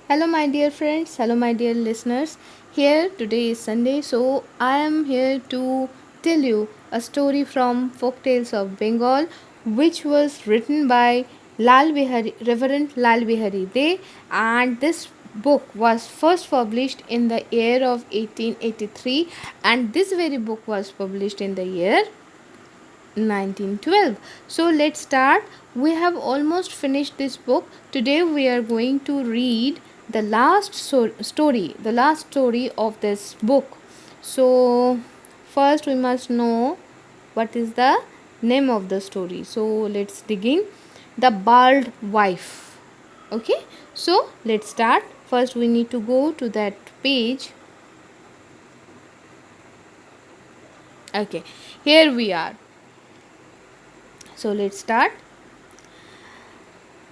Hello, my dear friends. Hello, my dear listeners. Here today is Sunday, so I am here to tell you a story from Folktales of Bengal, which was written by Reverend Lal Bihari Dey, and this book was first published in the year of 1883, and this very book was published in the year 1912. So let's start. We have almost finished this book. Today we are going to read the last story of this book. So first we must know what is the name of the story. So let's begin. The Bald Wife. Okay, so let's start. First we need to go to that page. Okay, here we are. So let's start.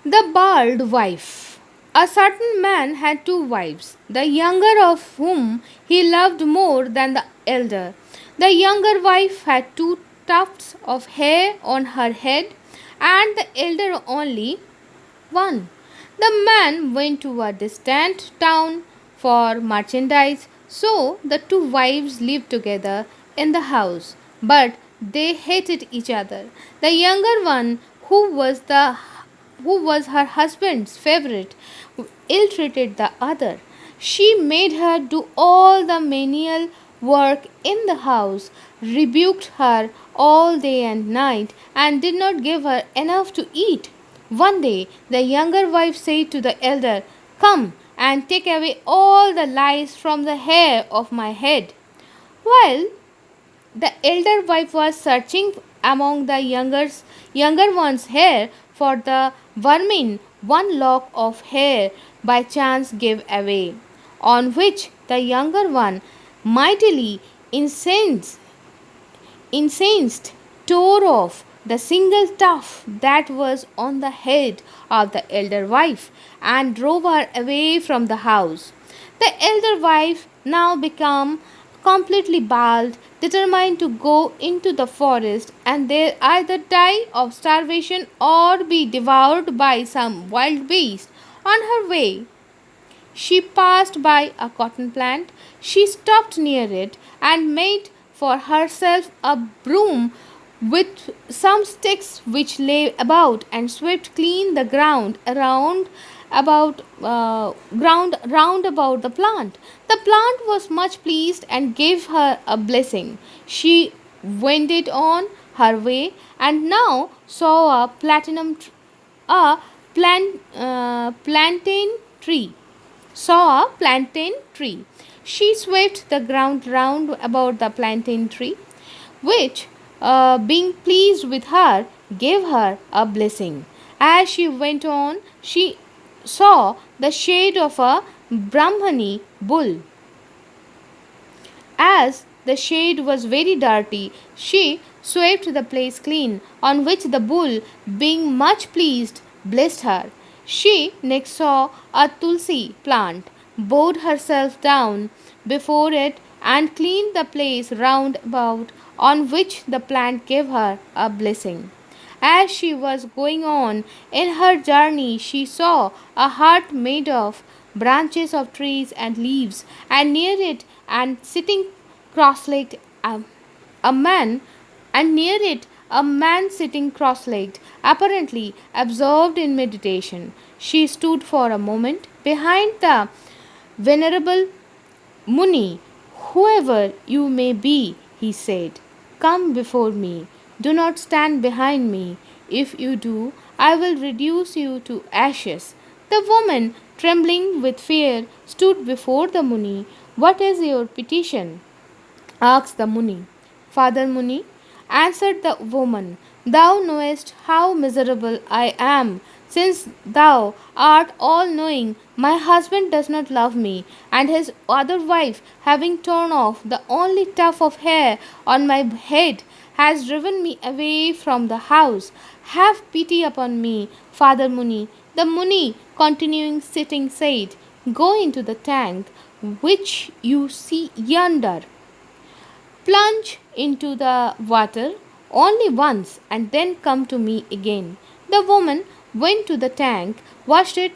The Bald Wife. A certain man had two wives, the younger of whom he loved more than the elder. The younger wife had two tufts of hair on her head, and the elder only one. The man went to a distant town for merchandise, so the two wives lived together in the house, but they hated each other. The younger one, who was her husband's favorite, ill treated the other. She made her do all the menial work in the house, rebuked her all day and night, and did not give her enough to eat. One day the younger wife said to the elder, "Come and take away all the lice from the hair of my head." While the elder wife was searching among the younger one's hair for the vermin. One lock of hair by chance gave away, on which the younger one, mightily incensed, incensed tore off the single tuft that was on the head of the elder wife and drove her away from the house. The elder wife, now become completely bald, determined to go into the forest and there either die of starvation or be devoured by some wild beast. On her way, she passed by a cotton plant. She stopped near it and made for herself a broom with some sticks which lay about and swept clean the ground round about the plant. The plant was much pleased and gave her a blessing. She wended on her way and now saw a plantain tree saw a plantain tree. She swept the ground round about the plantain tree, which, being pleased with her, gave her a blessing. As she went on, she saw the shade of a Brahmani bull. As the shade was very dirty, she swept the place clean, on which the bull, being much pleased, blessed her. She next saw a tulsi plant, bowed herself down before it, and cleaned the place round about, on which the plant gave her a blessing. As she was going on in her journey, she saw a hut made of branches of trees and leaves, and near it, and sitting cross-legged, a man, and near it a man sitting cross-legged, apparently absorbed in meditation. She stood for a moment behind the venerable Muni. "Whoever you may be," he said, "come before me. Do not stand behind me. If you do, I will reduce you to ashes." The woman, trembling with fear, stood before the Muni. "What is your petition?" asked the Muni. "Father Muni," answered the woman, "thou knowest how miserable I am. Since thou art all knowing, my husband does not love me, and his other wife, having torn off the only tuft of hair on my head, has driven me away from the house. Have pity upon me, Father Muni." The Muni, continuing sitting, said, "Go into the tank which you see yonder. Plunge into the water only once and then come to me again." The woman went to the tank, washed it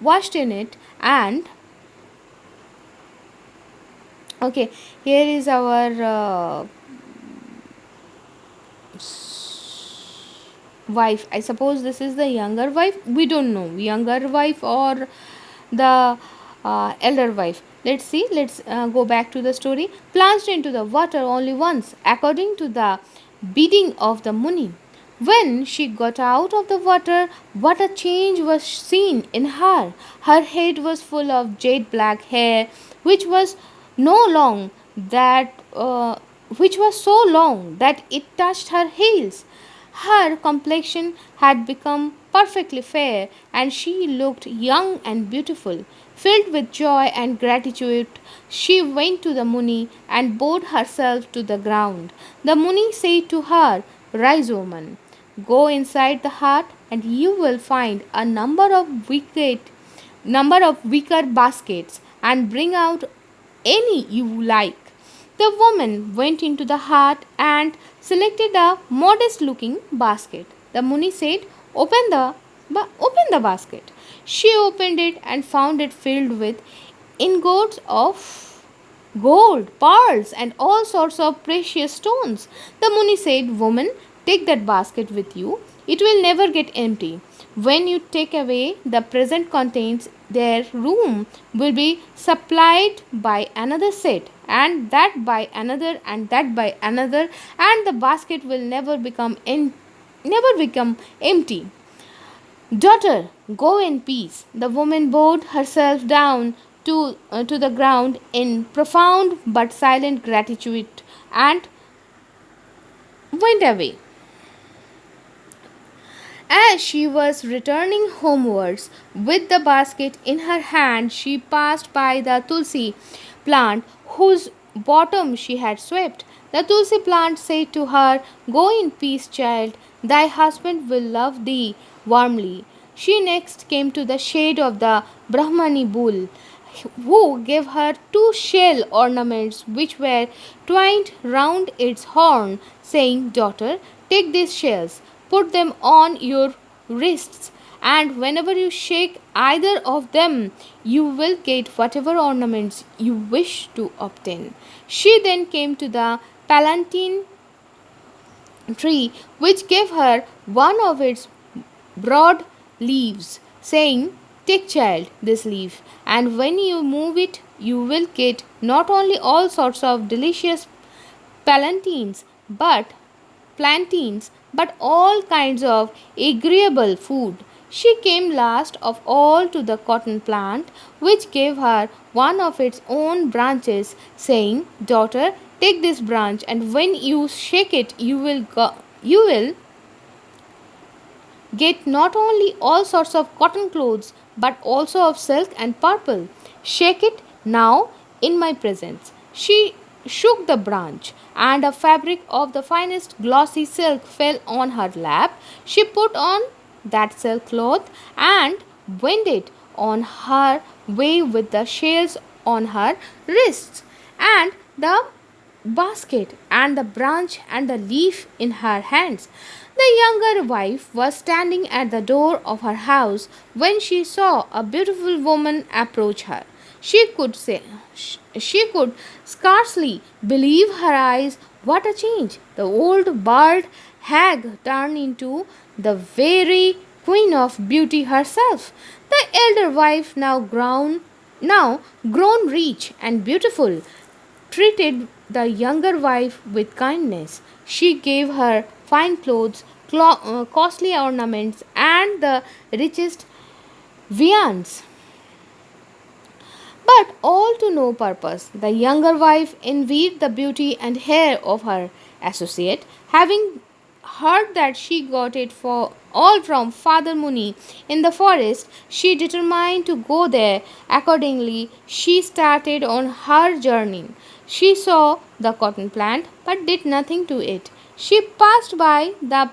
washed in it, and okay, here is our wife. I suppose this is the younger wife. We don't know, younger wife or the elder wife. Let's see. Let's go back to the story. Plunged into the water only once, according to the bidding of the Muni. When she got out of the water, what a change was seen in her! Her head was full of jet black hair, which was no long that which was so long that it touched her heels. Her complexion had become perfectly fair, and she looked young and beautiful. Filled with joy and gratitude, she went to the Muni and bowed herself to the ground. The Muni said to her, "Rise, woman, go inside the hut, and you will find a number of wicker baskets, and bring out any you like." The woman went into the hut and selected a modest looking basket. The Muni said, open the basket." She opened it and found it filled with ingots of gold, pearls, and all sorts of precious stones. The Muni said, "Woman, take that basket with you. It will never get empty. When you take away the present contents, their room will be supplied by another set, and that by another, and that by another, and the basket will never become empty. Daughter, go in peace." The woman bowed herself down to the ground in profound but silent gratitude and went away. As she was returning homewards with the basket in her hand, she passed by the tulsi plant whose bottom she had swept. The tulsi plant said to her, "Go in peace, child. Thy husband will love thee warmly." She next came to the shade of the Brahmani bull, who gave her two shell ornaments which were twined round its horn, saying, "Daughter, take these shells, put them on your wrists, and whenever you shake either of them, you will get whatever ornaments you wish to obtain." She then came to the palanquin tree, which gave her one of its broad leaves, saying, "Take, child, this leaf, and when you move it, you will get not only all sorts of delicious plantains, but plantains, but all kinds of agreeable food." She came last of all to the cotton plant, which gave her one of its own branches, saying, "Daughter, take this branch, and when you shake it, you will get not only all sorts of cotton clothes, but also of silk and purple. Shake it now in my presence." She shook the branch, and a fabric of the finest glossy silk fell on her lap. She put on that silk cloth and wended on her way with the shells on her wrists, and the basket and the branch and the leaf in her hands. The younger wife was standing at the door of her house when she saw a beautiful woman approach her. She could scarcely believe her eyes. What a change! The old bald hag turned into the very queen of beauty herself. The elder wife, now grown rich and beautiful, treated the younger wife with kindness. She gave her fine clothes, costly ornaments, and the richest viands. But all to no purpose. The younger wife envied the beauty and hair of her associate, having heard that she got it for all from Father Muni in the forest. She determined to go there. Accordingly, she started on her journey. She saw the cotton plant but did nothing to it. She passed by the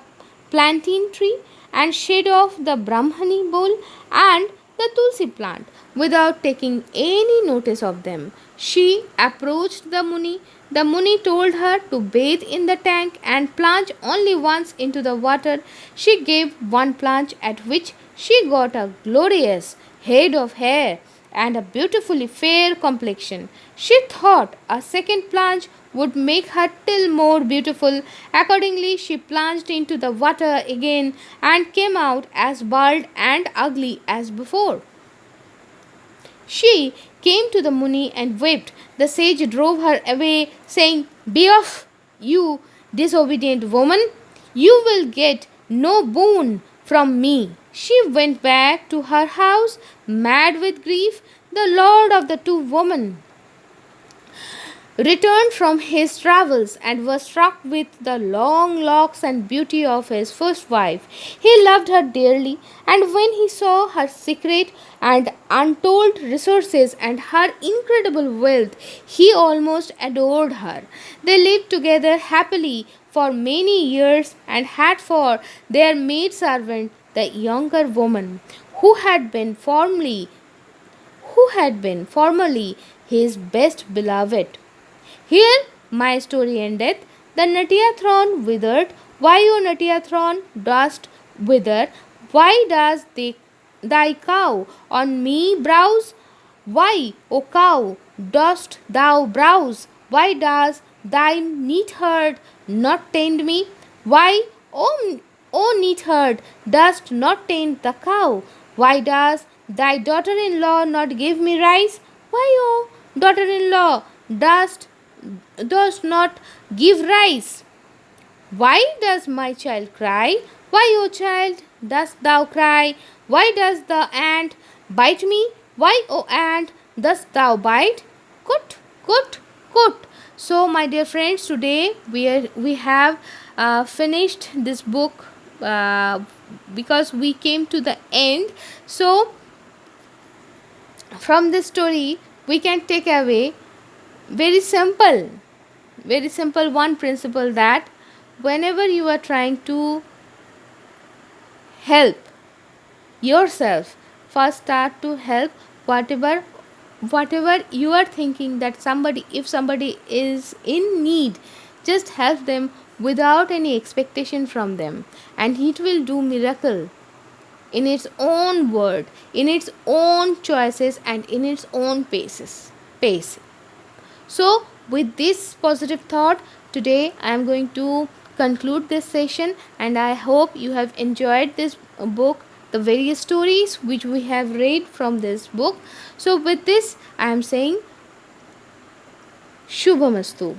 plantain tree and shade of the Brahmani bull and the tulsi plant without taking any notice of them. She approached the Muni. The Muni told her to bathe in the tank and plunge only once into the water. She gave one plunge, at which she got a glorious head of hair, and a beautifully fair complexion. She thought a second plunge would make her still more beautiful. Accordingly, she plunged into the water again and came out as bald and ugly as before. She came to the Muni and wept. The sage drove her away, saying, "Be off, you disobedient woman! You will get no boon from me." She went back to her house, mad with grief. The lord of the two women returned from his travels and was struck with the long locks and beauty of his first wife. He loved her dearly, and when he saw her secret and untold resources and her incredible wealth, he almost adored her. They lived together happily for many years and had for their maidservant the younger woman who had been formerly his best beloved. Here my story endeth. The Natyathron withered. Why, O Natyathron, dost wither? Why does thy cow on me browse? Why, O cow, dost thou browse? Why does thy neatherd not tend me? Why, O neatherd, dost not tend the cow? Why does thy daughter-in-law not give me rice? Why, O daughter-in-law, dost not give rice? Why does my child cry? Why, O child, dost thou cry? Why does the ant bite me? Why, O ant, dost thou bite? Kut, kut, kut. So, my dear friends, today we have finished this book because we came to the end. So, from this story, we can take away very simple one principle, that whenever you are trying to help yourself, first start to help whatever you are thinking that somebody, if somebody is in need, just help them without any expectation from them, and it will do miracle in its own word, in its own choices, and in its own pace. So, with this positive thought, today I am going to conclude this session, and I hope you have enjoyed this book, the various stories which we have read from this book. So, with this, I am saying Shubhamastu.